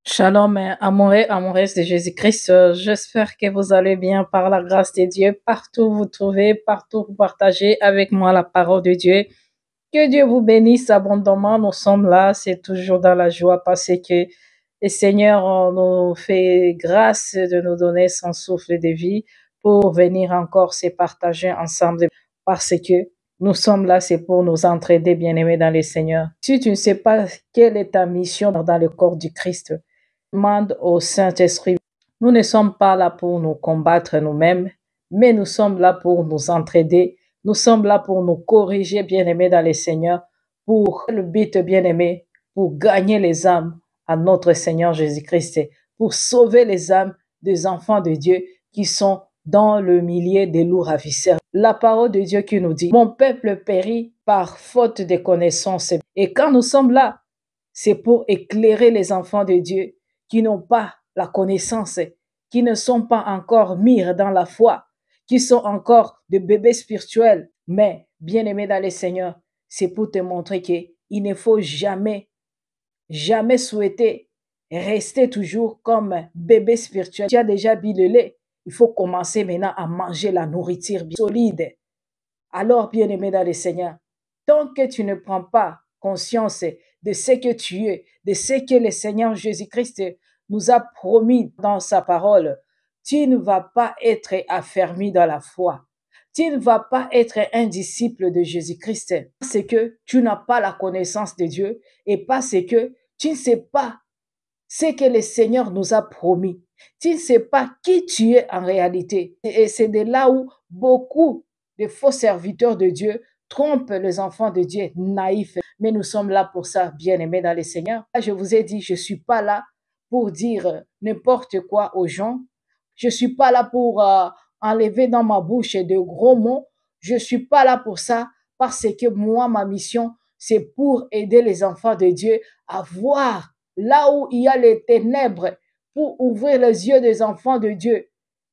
Shalom, amoureux, amoureuses de Jésus-Christ. J'espère que vous allez bien par la grâce de Dieu. Partout où vous trouvez, partout vous partagez avec moi la parole de Dieu. Que Dieu vous bénisse abondamment. Nous sommes là, c'est toujours dans la joie parce que le Seigneur nous fait grâce de nous donner son souffle de vie pour venir encore se partager ensemble parce que nous sommes là, c'est pour nous entraider, bien-aimés dans le Seigneur. Si tu ne sais pas quelle est ta mission dans le corps du Christ, demande au Saint-Esprit. Nous ne sommes pas là pour nous combattre nous-mêmes, mais nous sommes là pour nous entraider. Nous sommes là pour nous corriger, bien-aimés dans le Seigneur, pour le but, bien-aimé, pour gagner les âmes à notre Seigneur Jésus-Christ, pour sauver les âmes des enfants de Dieu qui sont dans le milieu des loups ravisseurs. La parole de Dieu qui nous dit, mon peuple périt par faute de connaissance. Et quand nous sommes là, c'est pour éclairer les enfants de Dieu qui n'ont pas la connaissance, qui ne sont pas encore mûrs dans la foi, qui sont encore de bébés spirituels. Mais, bien-aimés dans le Seigneur, c'est pour te montrer qu'il ne faut jamais, jamais souhaiter rester toujours comme bébé spirituel. Tu as déjà bu le lait. Il faut commencer maintenant à manger la nourriture solide. Alors, bien-aimé dans le Seigneur, tant que tu ne prends pas conscience de ce que tu es, de ce que le Seigneur Jésus-Christ nous a promis dans sa parole, tu ne vas pas être affermi dans la foi. Tu ne vas pas être un disciple de Jésus-Christ parce que tu n'as pas la connaissance de Dieu et parce que tu ne sais pas ce que le Seigneur nous a promis. Tu ne sais pas qui tu es en réalité. Et c'est de là où beaucoup de faux serviteurs de Dieu trompent les enfants de Dieu naïfs. Mais nous sommes là pour ça, bien-aimés dans le Seigneur. Je vous ai dit, je ne suis pas là pour dire n'importe quoi aux gens. Je ne suis pas là pour enlever dans ma bouche de gros mots. Je ne suis pas là pour ça parce que moi, ma mission, c'est pour aider les enfants de Dieu à voir là où il y a les ténèbres, pour ouvrir les yeux des enfants de Dieu,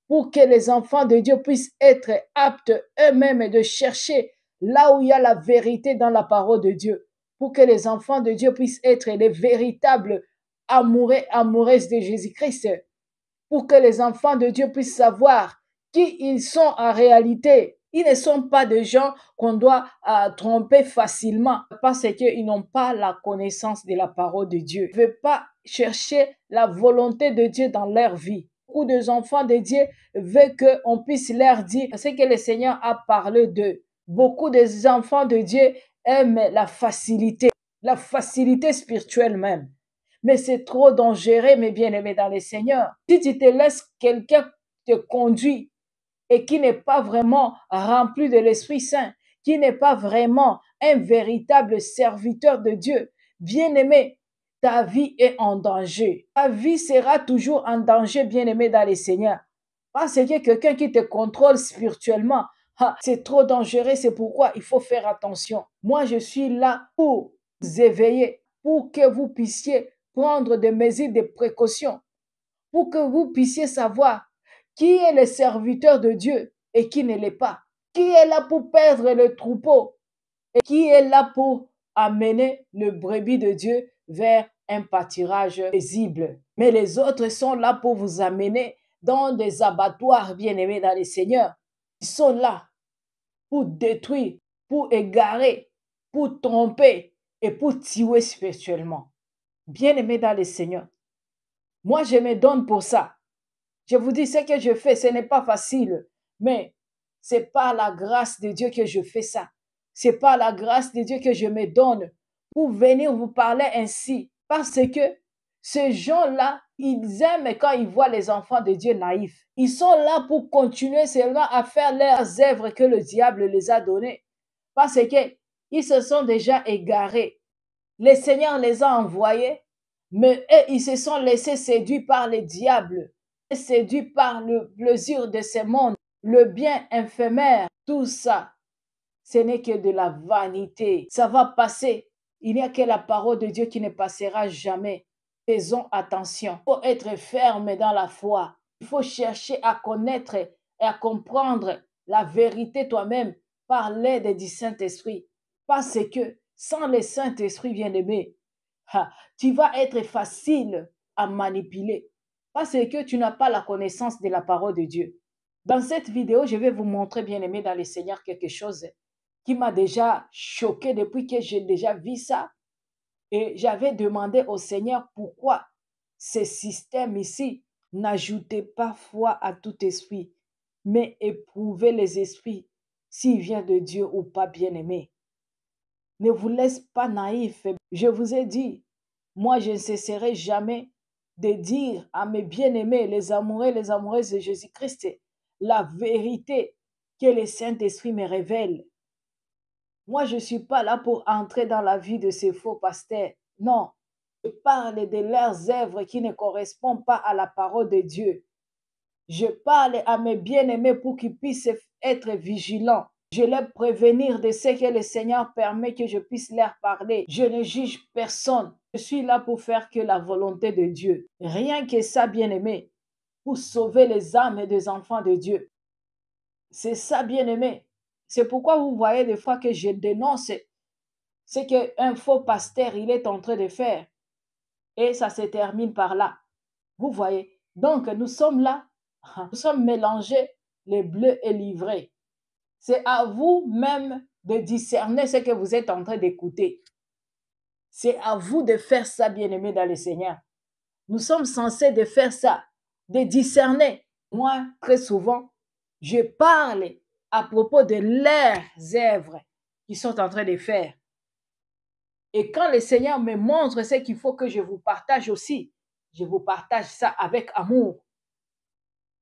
pour que les enfants de Dieu puissent être aptes eux-mêmes de chercher là où il y a la vérité dans la parole de Dieu, pour que les enfants de Dieu puissent être les véritables amoureux, amoureuses de Jésus-Christ, pour que les enfants de Dieu puissent savoir qui ils sont en réalité. Ils ne sont pas des gens qu'on doit tromper facilement parce qu'ils n'ont pas la connaissance de la parole de Dieu. Ils ne veulent pas chercher la volonté de Dieu dans leur vie. Beaucoup des enfants de Dieu veulent qu'on puisse leur dire ce que le Seigneur a parlé d'eux. Beaucoup des enfants de Dieu aiment la facilité spirituelle même. Mais c'est trop dangereux, mes bien-aimés dans le Seigneur. Si tu te laisses quelqu'un te conduire et qui n'est pas vraiment rempli de l'Esprit Saint, qui n'est pas vraiment un véritable serviteur de Dieu, bien-aimé, ta vie est en danger. Ta vie sera toujours en danger, bien-aimé dans le Seigneur. Parce que quelqu'un qui te contrôle spirituellement, c'est trop dangereux, c'est pourquoi il faut faire attention. Moi, je suis là pour vous éveiller, pour que vous puissiez prendre des mesures de précaution, pour que vous puissiez savoir qui est le serviteur de Dieu et qui ne l'est pas, qui est là pour perdre le troupeau et qui est là pour amener le brebis de Dieu vers un pâturage paisible. Mais les autres sont là pour vous amener dans des abattoirs bien-aimés dans le Seigneur. Ils sont là pour détruire, pour égarer, pour tromper et pour tuer spirituellement. Bien-aimés dans le Seigneur, moi je me donne pour ça. Je vous dis, ce que je fais, ce n'est pas facile, mais c'est par la grâce de Dieu que je fais ça. C'est par la grâce de Dieu que je me donne pour venir vous parler ainsi. Parce que ces gens-là, ils aiment quand ils voient les enfants de Dieu naïfs. Ils sont là pour continuer seulement à faire leurs œuvres que le diable les a données. Parce qu'ils se sont déjà égarés. Le Seigneur les a envoyés, mais eux, ils se sont laissés séduire par le diable, séduits par le plaisir de ce monde, le bien éphémère. Tout ça, ce n'est que de la vanité. Ça va passer. Il n'y a que la parole de Dieu qui ne passera jamais. Faisons attention. Il faut être ferme dans la foi. Il faut chercher à connaître et à comprendre la vérité toi-même par l'aide du Saint-Esprit. Parce que sans le Saint-Esprit bien-aimé, tu vas être facile à manipuler parce que tu n'as pas la connaissance de la parole de Dieu. Dans cette vidéo, je vais vous montrer, bien aimé dans le Seigneur, quelque chose qui m'a déjà choqué depuis que j'ai déjà vu ça. Et j'avais demandé au Seigneur pourquoi ce système ici n'ajoutait pas foi à tout esprit, mais éprouvait les esprits s'il vient de Dieu ou pas, bien aimé. Ne vous laisse pas naïf. Je vous ai dit, moi je ne cesserai jamais de dire à mes bien-aimés, les amoureux, les amoureuses de Jésus-Christ, la vérité que le Saint-Esprit me révèle. Moi, je ne suis pas là pour entrer dans la vie de ces faux pasteurs. Non, je parle de leurs œuvres qui ne correspondent pas à la parole de Dieu. Je parle à mes bien-aimés pour qu'ils puissent être vigilants. Je les prévenir de ce que le Seigneur permet que je puisse leur parler. Je ne juge personne. Je suis là pour faire que la volonté de Dieu. Rien que ça, bien-aimé, pour sauver les âmes et des enfants de Dieu. C'est ça, bien-aimé. C'est pourquoi vous voyez des fois que je dénonce ce qu'un faux pasteur, il est en train de faire. Et ça se termine par là. Vous voyez. Donc, nous sommes là. Nous sommes mélangés, les bleus et livrés. C'est à vous-même de discerner ce que vous êtes en train d'écouter. C'est à vous de faire ça, bien-aimés dans le Seigneur. Nous sommes censés de faire ça, de discerner. Moi, très souvent, je parle à propos de leurs œuvres qu'ils sont en train de faire. Et quand le Seigneur me montre ce qu'il faut que je vous partage aussi, je vous partage ça avec amour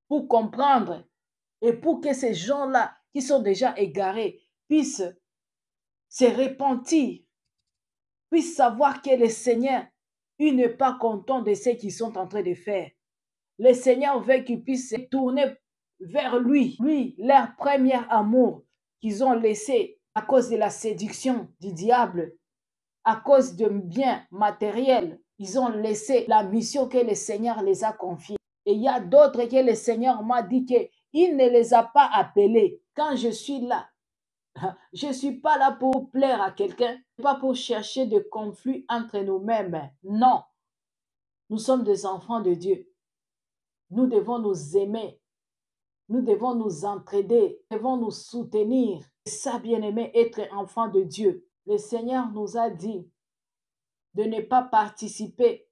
pour comprendre et pour que ces gens-là qui sont déjà égarés puissent se repentir, puissent savoir que le Seigneur, il n'est pas content de ce qu'ils sont en train de faire. Le Seigneur veut qu'ils puissent se tourner vers lui, leur premier amour qu'ils ont laissé à cause de la séduction du diable, à cause de biens matériels. Ils ont laissé la mission que le Seigneur les a confiée. Et il y a d'autres que le Seigneur m'a dit qu'il ne les a pas appelés. Quand je suis là, je ne suis pas là pour plaire à quelqu'un, pas pour chercher de conflit entre nous-mêmes. Non, nous sommes des enfants de Dieu. Nous devons nous aimer. Nous devons nous entraider. Nous devons nous soutenir. C'est ça, bien-aimé, être enfant de Dieu. Le Seigneur nous a dit de ne pas participer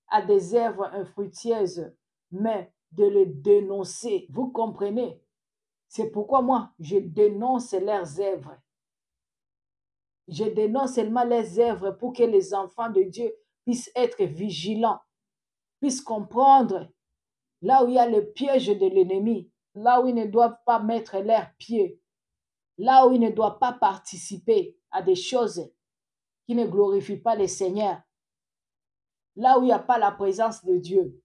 à des œuvres infructueuses, mais de les dénoncer. Vous comprenez? C'est pourquoi moi, je dénonce leurs œuvres. Je dénonce seulement les œuvres pour que les enfants de Dieu puissent être vigilants, puissent comprendre là où il y a le piège de l'ennemi, là où ils ne doivent pas mettre leurs pieds, là où ils ne doivent pas participer à des choses qui ne glorifient pas le Seigneur, là où il n'y a pas la présence de Dieu.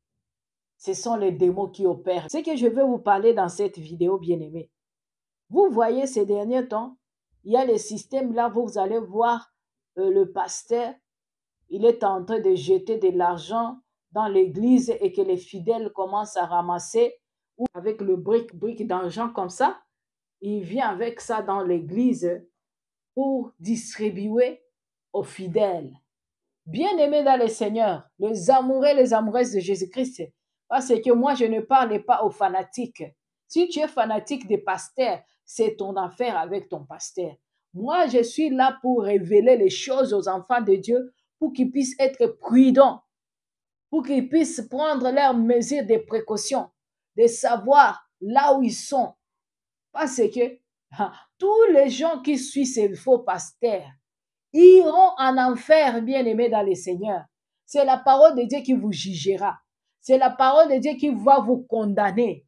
Ce sont les démons qui opèrent. Ce que je veux vous parler dans cette vidéo, bien-aimés. Vous voyez ces derniers temps, il y a le système là, vous allez voir le pasteur, il est en train de jeter de l'argent dans l'église et que les fidèles commencent à ramasser ou avec le brique d'argent comme ça. Il vient avec ça dans l'église pour distribuer aux fidèles. Bien-aimés dans le Seigneur, les amoureux, les amoureuses de Jésus-Christ, parce que moi, je ne parle pas aux fanatiques. Si tu es fanatique des pasteurs, c'est ton affaire avec ton pasteur. Moi, je suis là pour révéler les choses aux enfants de Dieu pour qu'ils puissent être prudents, pour qu'ils puissent prendre leurs mesures de précaution, de savoir là où ils sont. Parce que tous les gens qui suivent ces faux pasteurs iront en enfer, bien-aimés dans le Seigneur. C'est la parole de Dieu qui vous jugera. C'est la parole de Dieu qui va vous condamner.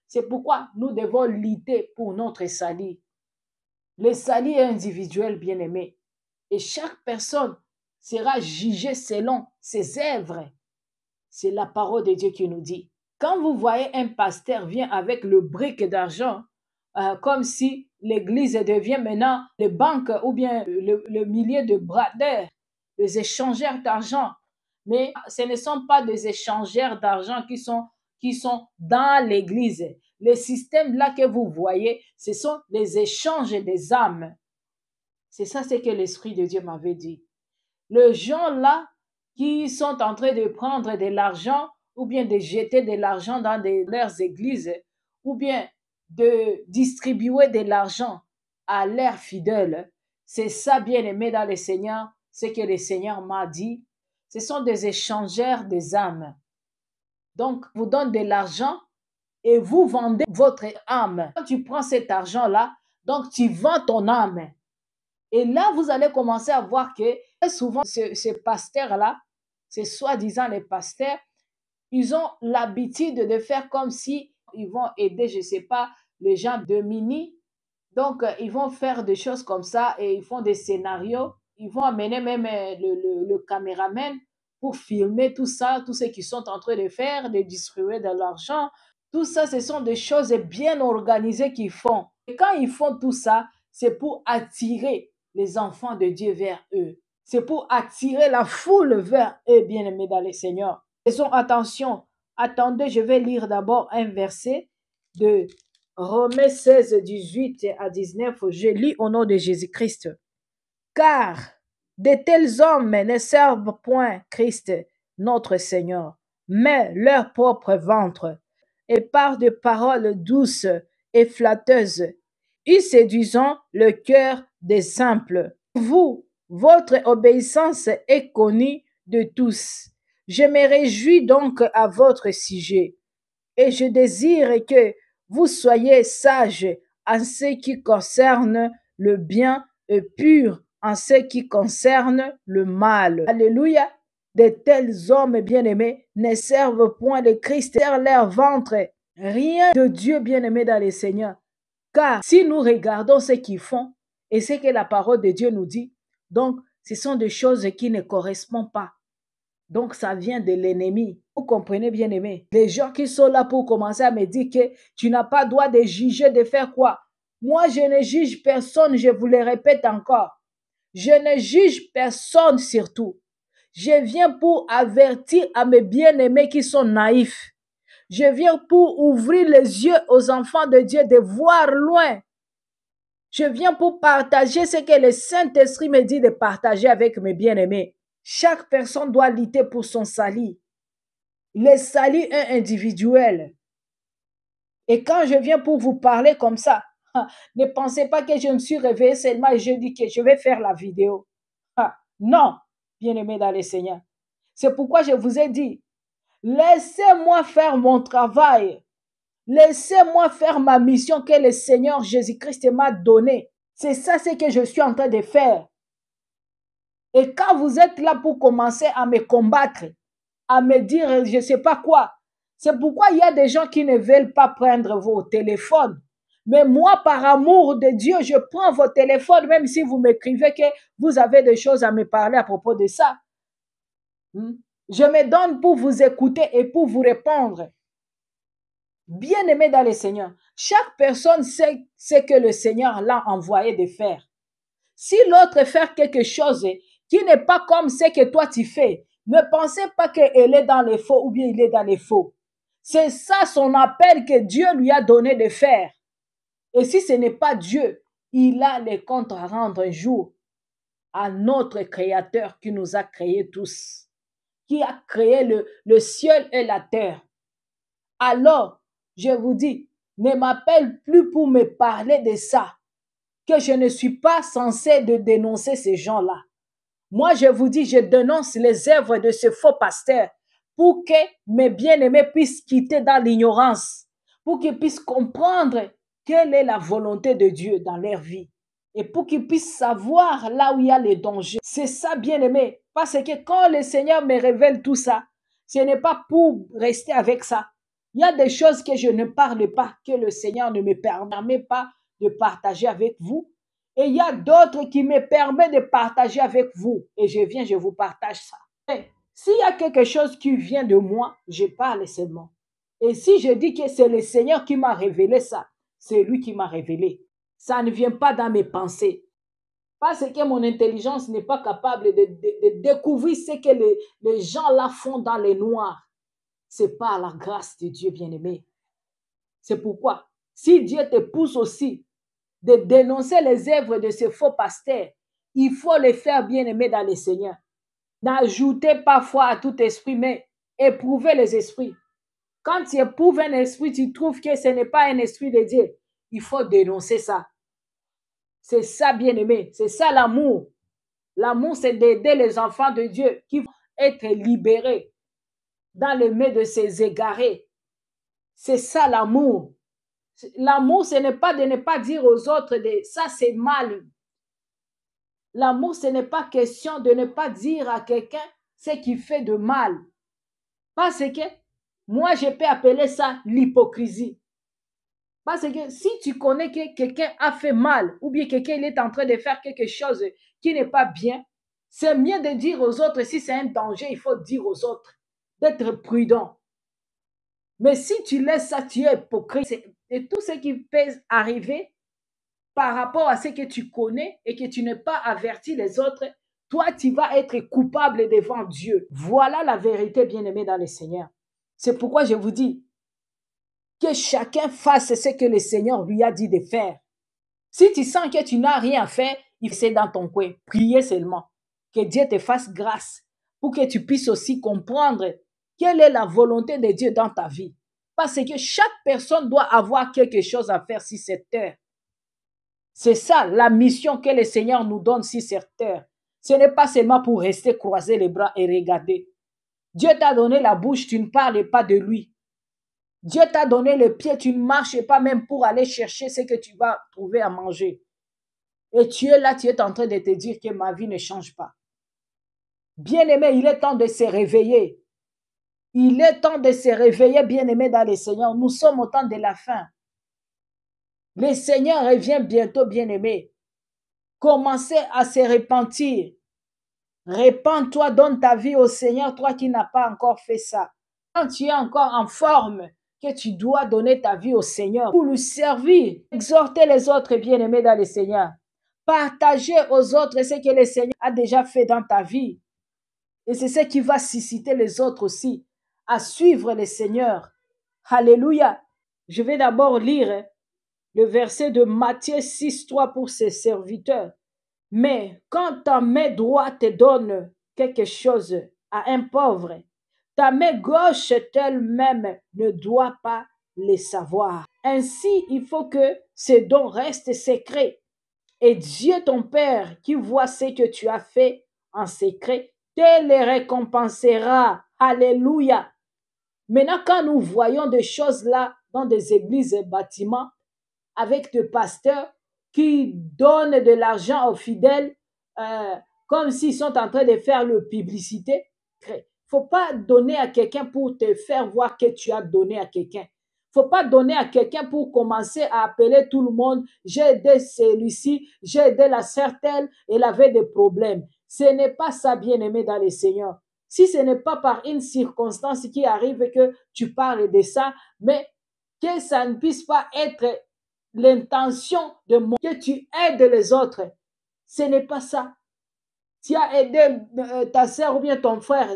C'est pourquoi nous devons lutter pour notre salut. Le salut est individuel, bien-aimé. Et chaque personne sera jugée selon ses œuvres. C'est la parole de Dieu qui nous dit. Quand vous voyez un pasteur vient avec le brique d'argent, comme si l'église devient maintenant les banques ou bien le millier de bradeurs, des échangeurs d'argent. Mais ce ne sont pas des échangeurs d'argent qui sont dans l'église. Les systèmes là que vous voyez, ce sont les échanges des âmes. C'est ça ce que l'Esprit de Dieu m'avait dit. Les gens là, qui sont en train de prendre de l'argent ou bien de jeter de l'argent dans leurs églises ou bien de distribuer de l'argent à leurs fidèles. C'est ça, bien-aimé dans le Seigneur, ce que le Seigneur m'a dit. Ce sont des échangeurs des âmes. Donc, vous donne de l'argent et vous vendez votre âme. Quand tu prends cet argent-là, donc tu vends ton âme. Et là, vous allez commencer à voir que souvent, ces pasteurs-là, ces soi-disant les pasteurs, ils ont l'habitude de faire comme si ils vont aider, je ne sais pas, les gens de mini. Donc, ils vont faire des choses comme ça et ils font des scénarios. Ils vont amener même le caméraman pour filmer tout ça, tout ce qu'ils sont en train de faire, de distribuer de l'argent. Tout ça, ce sont des choses bien organisées qu'ils font. Et quand ils font tout ça, c'est pour attirer les enfants de Dieu vers eux. C'est pour attirer la foule vers eux, bien-aimés dans le Seigneur. Faisons attention. Attendez, je vais lire d'abord un verset de Romains 16, 18 à 19. Je lis au nom de Jésus-Christ. Car de tels hommes ne servent point Christ, notre Seigneur, mais leur propre ventre, et par des paroles douces et flatteuses, y séduisant le cœur des simples. Vous, votre obéissance est connue de tous. Je me réjouis donc à votre sujet, et je désire que vous soyez sages en ce qui concerne le bien et purs en ce qui concerne le mal. Alléluia. De tels hommes bien-aimés ne servent point de Christ dans leur ventre. Rien de Dieu bien-aimé dans le Seigneur. Car si nous regardons ce qu'ils font et ce que la parole de Dieu nous dit, donc ce sont des choses qui ne correspondent pas. Donc, ça vient de l'ennemi. Vous comprenez, bien aimé? Les gens qui sont là pour commencer à me dire que tu n'as pas droit de juger, de faire quoi? Moi, je ne juge personne, je vous le répète encore. Je ne juge personne surtout. Je viens pour avertir à mes bien-aimés qui sont naïfs. Je viens pour ouvrir les yeux aux enfants de Dieu de voir loin. Je viens pour partager ce que le Saint-Esprit me dit de partager avec mes bien-aimés. Chaque personne doit lutter pour son salut. Le salut est individuel. Et quand je viens pour vous parler comme ça, ne pensez pas que je me suis réveillé seulement et je dis que je vais faire la vidéo. Non, bien-aimé dans le Seigneur. C'est pourquoi je vous ai dit, laissez-moi faire mon travail. Laissez-moi faire ma mission que le Seigneur Jésus-Christ m'a donnée. C'est ça ce que je suis en train de faire. Et quand vous êtes là pour commencer à me combattre, à me dire je ne sais pas quoi, c'est pourquoi il y a des gens qui ne veulent pas prendre vos téléphones. Mais moi, par amour de Dieu, je prends vos téléphones, même si vous m'écrivez que vous avez des choses à me parler à propos de ça. Je me donne pour vous écouter et pour vous répondre. Bien-aimé dans le Seigneur, chaque personne sait ce que le Seigneur l'a envoyé de faire. Si l'autre fait quelque chose qui n'est pas comme ce que toi tu fais, ne pensez pas qu'elle est dans les faux ou bien il est dans les faux. C'est ça son appel que Dieu lui a donné de faire. Et si ce n'est pas Dieu, il a les comptes à rendre un jour à notre Créateur qui nous a créés tous, qui a créé le ciel et la terre. Alors, je vous dis, ne m'appelle plus pour me parler de ça, que je ne suis pas censé de dénoncer ces gens-là. Moi, je vous dis, je dénonce les œuvres de ce faux pasteur pour que mes bien-aimés puissent quitter dans l'ignorance, pour qu'ils puissent comprendre quelle est la volonté de Dieu dans leur vie et pour qu'ils puissent savoir là où il y a les dangers. C'est ça, bien-aimé, parce que quand le Seigneur me révèle tout ça, ce n'est pas pour rester avec ça. Il y a des choses que je ne parle pas, que le Seigneur ne me permet pas de partager avec vous. Et il y a d'autres qui me permettent de partager avec vous. Et je vous partage ça. S'il y a quelque chose qui vient de moi, je parle seulement. Et si je dis que c'est le Seigneur qui m'a révélé ça, c'est lui qui m'a révélé. Ça ne vient pas dans mes pensées. Parce que mon intelligence n'est pas capable de découvrir ce que les gens là font dans les noirs. C'est par la grâce de Dieu bien-aimé. C'est pourquoi, si Dieu te pousse aussi de dénoncer les œuvres de ces faux pasteurs, il faut les faire bien-aimés dans le Seigneur. N'ajoutez pas foi à tout esprit, mais éprouvez les esprits. Quand tu éprouves un esprit, tu trouves que ce n'est pas un esprit de Dieu. Il faut dénoncer ça. C'est ça, bien-aimé. C'est ça l'amour. L'amour, c'est d'aider les enfants de Dieu qui vont être libérés dans les mains de ces égarés. C'est ça l'amour. L'amour, ce n'est pas de ne pas dire aux autres, ça c'est mal. L'amour, ce n'est pas question de ne pas dire à quelqu'un ce qui fait de mal. Parce que moi, je peux appeler ça l'hypocrisie. Parce que si tu connais que quelqu'un a fait mal ou bien quelqu'un est en train de faire quelque chose qui n'est pas bien, c'est mieux de dire aux autres, si c'est un danger, il faut dire aux autres d'être prudent. Mais si tu laisses ça, tu es hypocrite. Et tout ce qui peut arriver par rapport à ce que tu connais et que tu n'as pas averti les autres, toi, tu vas être coupable devant Dieu. Voilà la vérité, bien-aimée dans le Seigneur. C'est pourquoi je vous dis que chacun fasse ce que le Seigneur lui a dit de faire. Si tu sens que tu n'as rien fait, il faut dans ton coin. Priez seulement. Que Dieu te fasse grâce pour que tu puisses aussi comprendre quelle est la volonté de Dieu dans ta vie. Parce que chaque personne doit avoir quelque chose à faire sur cette terre. C'est ça la mission que le Seigneur nous donne sur cette terre. Ce n'est pas seulement pour rester croiser les bras et regarder. Dieu t'a donné la bouche, tu ne parles pas de lui. Dieu t'a donné le pied, tu ne marches pas même pour aller chercher ce que tu vas trouver à manger. Et tu es là, tu es en train de te dire que ma vie ne change pas. Bien-aimé, il est temps de se réveiller. Il est temps de se réveiller, bien-aimé, dans le Seigneur. Nous sommes au temps de la fin. Le Seigneur revient bientôt, bien-aimé. Commencez à se repentir. Répands-toi, donne ta vie au Seigneur, toi qui n'as pas encore fait ça. Quand tu es encore en forme, que tu dois donner ta vie au Seigneur pour lui servir. Exhortez les autres bien-aimés dans le Seigneur. Partagez aux autres ce que le Seigneur a déjà fait dans ta vie. Et c'est ce qui va susciter les autres aussi à suivre le Seigneur. Alléluia. Je vais d'abord lire le verset de Matthieu 6:3 pour ses serviteurs. Mais quand ta main droite te donne quelque chose à un pauvre, ta main gauche elle-même ne doit pas le savoir. Ainsi, il faut que ces dons restent secrets. Et Dieu ton Père, qui voit ce que tu as fait en secret, te les récompensera. Alléluia. Maintenant, quand nous voyons des choses là dans des églises et bâtiments, avec des pasteurs qui donnent de l'argent aux fidèles, comme s'ils sont en train de faire leur publicité. Il ne faut pas donner à quelqu'un pour te faire voir que tu as donné à quelqu'un. Il ne faut pas donner à quelqu'un pour commencer à appeler tout le monde. J'ai aidé celui-ci, j'ai aidé la certaine, elle avait des problèmes. Ce n'est pas ça, bien-aimé dans le Seigneur. Si ce n'est pas par une circonstance qui arrive que tu parles de ça, mais que ça ne puisse pas être l'intention de que tu aides les autres. Ce n'est pas ça. Tu as aidé ta soeur ou bien ton frère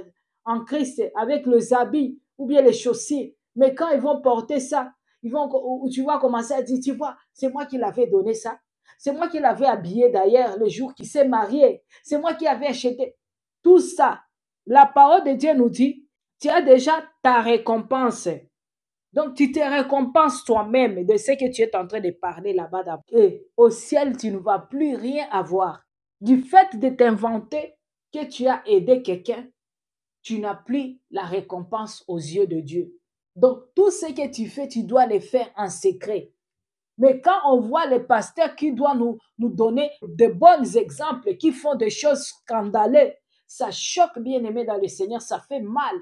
en Christ avec les habits ou bien les chaussures. Mais quand ils vont porter ça, tu vas commencer à dire, tu vois, c'est moi qui l'avais donné ça. C'est moi qui l'avais habillé d'ailleurs le jour qu'il s'est marié. C'est moi qui avais acheté. Tout ça, la parole de Dieu nous dit, tu as déjà ta récompense. Donc, tu te récompenses toi-même de ce que tu es en train de parler là-bas. Et au ciel, tu ne vas plus rien avoir. Du fait de t'inventer que tu as aidé quelqu'un, tu n'as plus la récompense aux yeux de Dieu. Donc, tout ce que tu fais, tu dois le faire en secret. Mais quand on voit les pasteurs qui doivent nous donner de bons exemples, qui font des choses scandaleuses, ça choque, bien aimé dans le Seigneur, ça fait mal.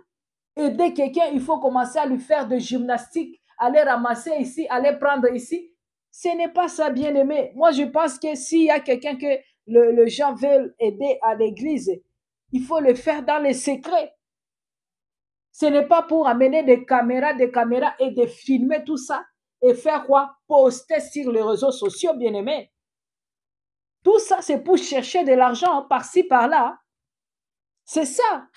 Aider quelqu'un, il faut commencer à lui faire de gymnastique, aller ramasser ici, aller prendre ici. Ce n'est pas ça, bien aimé. Moi, je pense que s'il y a quelqu'un que les gens veulent aider à l'église, il faut le faire dans les secrets. Ce n'est pas pour amener des caméras et de filmer tout ça et faire quoi? Poster sur les réseaux sociaux, bien aimé. Tout ça, c'est pour chercher de l'argent par-ci, par-là. C'est ça.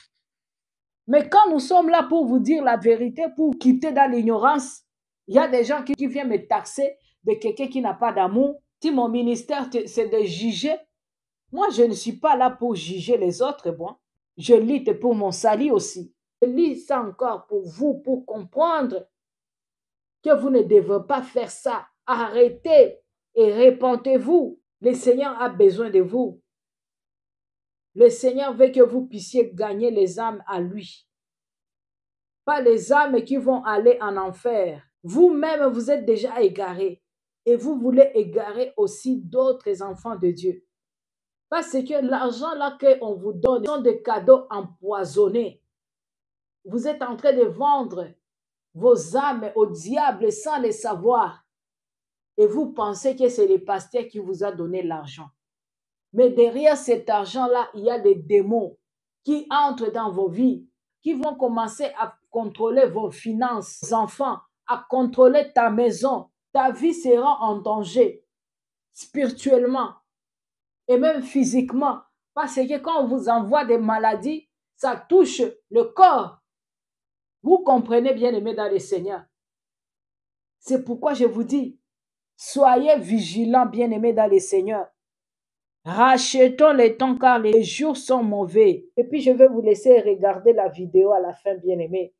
Mais quand nous sommes là pour vous dire la vérité, pour quitter dans l'ignorance, il y a des gens qui viennent me taxer de quelqu'un qui n'a pas d'amour. Si mon ministère, c'est de juger, moi, je ne suis pas là pour juger les autres, bon. Je lis pour mon salut aussi. Je lis ça encore pour vous, pour comprendre que vous ne devez pas faire ça. Arrêtez et répentez-vous. Le Seigneur a besoin de vous. Le Seigneur veut que vous puissiez gagner les âmes à lui. Pas les âmes qui vont aller en enfer. Vous-même, vous êtes déjà égarés. Et vous voulez égarer aussi d'autres enfants de Dieu. Parce que l'argent là qu'on vous donne sont des cadeaux empoisonnés. Vous êtes en train de vendre vos âmes au diable sans le savoir. Et vous pensez que c'est le pasteur qui vous a donné l'argent. Mais derrière cet argent-là, il y a des démons qui entrent dans vos vies, qui vont commencer à contrôler vos finances, vos enfants, à contrôler ta maison. Ta vie sera en danger spirituellement et même physiquement. Parce que quand on vous envoie des maladies, ça touche le corps. Vous comprenez, bien aimé dans le Seigneur. C'est pourquoi je vous dis, soyez vigilants, bien aimé dans le Seigneur. Rachetons les temps car les jours sont mauvais. Et puis je vais vous laisser regarder la vidéo à la fin, bien aimé.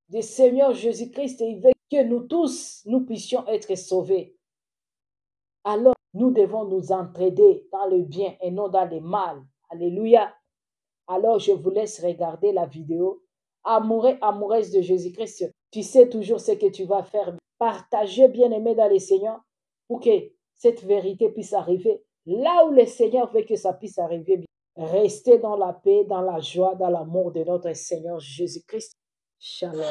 Du Seigneur Jésus-Christ, il veut que nous tous, nous puissions être sauvés. Alors, nous devons nous entraider dans le bien et non dans le mal. Alléluia. Alors, je vous laisse regarder la vidéo. Amoureux, amoureuse de Jésus-Christ, tu sais toujours ce que tu vas faire. Partagez, bien-aimé dans le Seigneur, pour que cette vérité puisse arriver là où le Seigneur veut que ça puisse arriver. Restez dans la paix, dans la joie, dans l'amour de notre Seigneur Jésus-Christ. Shalom.